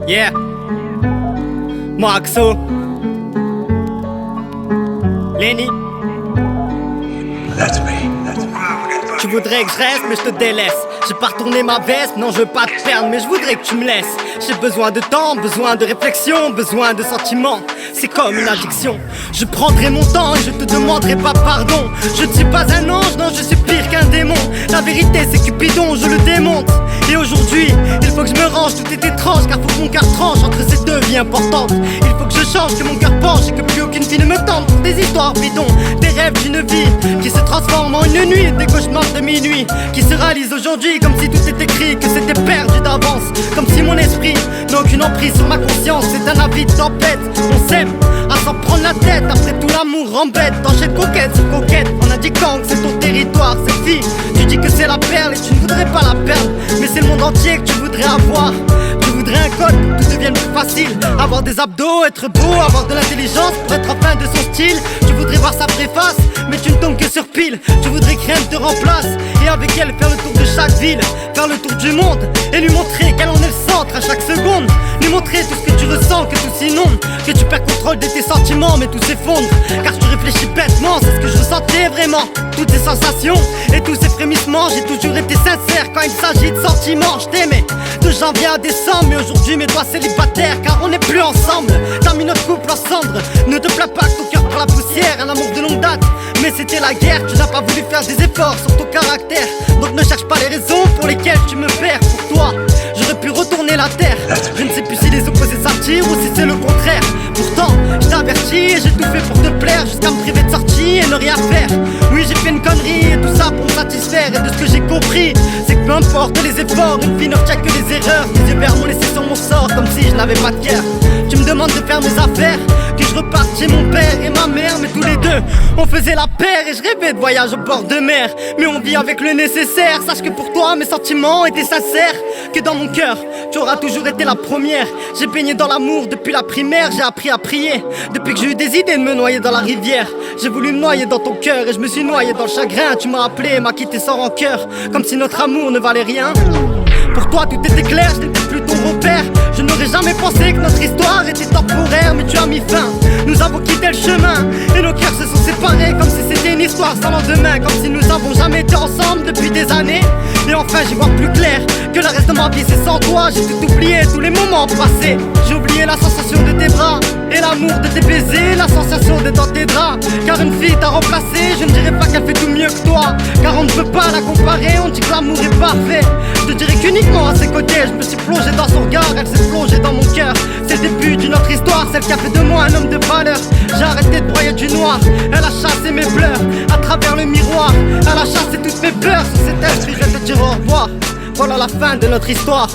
Yeah. Maxo. Lenny. Tu voudrais que je reste mais je te délaisse. J'ai pas retourné ma veste, non je veux pas te perdre mais je voudrais que tu me laisses. J'ai besoin de temps, besoin de réflexion, besoin de sentiments. C'est comme une addiction. Je prendrai mon temps et je te demanderai pas pardon. Je ne suis pas un ange, non je suis pire qu'un démon. La vérité c'est Cupidon, je le démonte. Et aujourd'hui, il faut que je me range, tout est étrange. Car faut que mon cœur tranche entre ces deux vies importantes. Il faut que je change, que mon cœur penche et que plus aucune vie ne me tente. Des histoires bidons, des rêves d'une vie qui se transforment en une nuit, des cauchemars de minuit qui se réalisent aujourd'hui comme si tout était écrit, que c'était perdu d'avance. Comme si mon esprit n'a aucune emprise sur ma conscience. C'est un avis de tempête, on s'aime à s'en prendre la tête. Après tout l'amour embête, t'enchaînes coquette sur coquette en indiquant que c'est ton territoire. Cette fille, tu dis que c'est la perle et tu ne voudrais pas la perdre. Mais c'est le monde entier que tu voudrais avoir. Tu voudrais un code pour que tout devienne plus facile. Avoir des abdos, être beau, avoir de l'intelligence pour être enfin de son style. Tu voudrais voir sa préface, mais tu ne tombes que sur pile. Tu voudrais que rien ne te remplace et avec elle faire le tour de chaque ville, faire le tour du monde et lui montrer qu'elle en est le centre à chaque seconde. Lui montrer tout ce que tu ressens, que tout s'inonde, que tu perds contrôle de tes sentiments mais tout s'effondre. Car tu réfléchis bêtement, c'est ce que je ressentais vraiment. Toutes ces sensations et tous ces frémissements, j'ai toujours été sincère quand il s'agit de sentiments. Je t'aimais de janvier à décembre, mais aujourd'hui mes doigts célibataires car on n'est plus ensemble. T'as mis notre couple en cendre, ne te plains pas que ton cœur prend la poussière. Un amour de longue date, mais c'était la guerre. Tu n'as pas voulu faire des efforts sur ton caractère, donc ne cherche pas les raisons pour lesquelles tu me perds. Pour toi, j'aurais pu retourner la terre. Je ne sais plus si les opposés s'attirent ou si c'est le contraire. Pourtant, je t'avertis et j'ai tout fait pour te plaire, jusqu'à me priver de sortie et ne rien faire. Oui, j'ai fait une connerie et tout ça pour me satisfaire. Et de ce que j'ai compris, c'est que peu importe les efforts, une fille ne retient que les erreurs. Tes yeux verts m'ont laissé sur mon sort comme si je n'avais pas de cœur. Tu me demandes de faire mes affaires, que je reparte chez mon père et ma mère. Mais tous les deux, on faisait la paire et je rêvais de voyage au bord de mer. Mais on vit avec le nécessaire. Sache que pour toi, mes sentiments étaient sincères, que dans mon cœur, tu auras toujours été la première. J'ai baigné dans l'amour depuis la primaire, j'ai appris à prier. Depuis que j'ai eu des idées de me noyer dans la rivière, j'ai voulu me noyer dans ton cœur et je me suis noyé dans le chagrin. Tu m'as appelé, m'as quitté sans rancœur, comme si notre amour ne valait rien. Pour toi tout était clair, je n'étais plus ton repère. Je n'aurais jamais pensé que notre histoire était temporaire. Mais tu as mis fin, nous avons quitté le chemin et nos cœurs se sont séparés comme si c'était une histoire sans lendemain. Comme si nous n'avons jamais été ensemble depuis des années. Et enfin j'y vois plus clair, que le reste de ma vie c'est sans toi. J'ai tout oublié, tous les moments passés. J'ai oublié la sensation de tes bras et l'amour de tes baisers, la sensation d'être dans tes draps. Car une fille t'a remplacé, je ne dirais pas qu'elle fait tout mieux que toi, car on ne peut pas la comparer, on dit que l'amour est parfait. Je te dirais qu'uniquement à ses côtés, je me suis plongé dans son regard, elle s'est plongée dans mon cœur. C'est le début d'une autre histoire, celle qui a fait de moi un homme de valeur. J'ai arrêté de broyer du noir, elle a chassé mes pleurs à travers le miroir. Elle a chassé toutes mes peurs, sur cet esprit je vais te dire au revoir. Voilà la fin de notre histoire.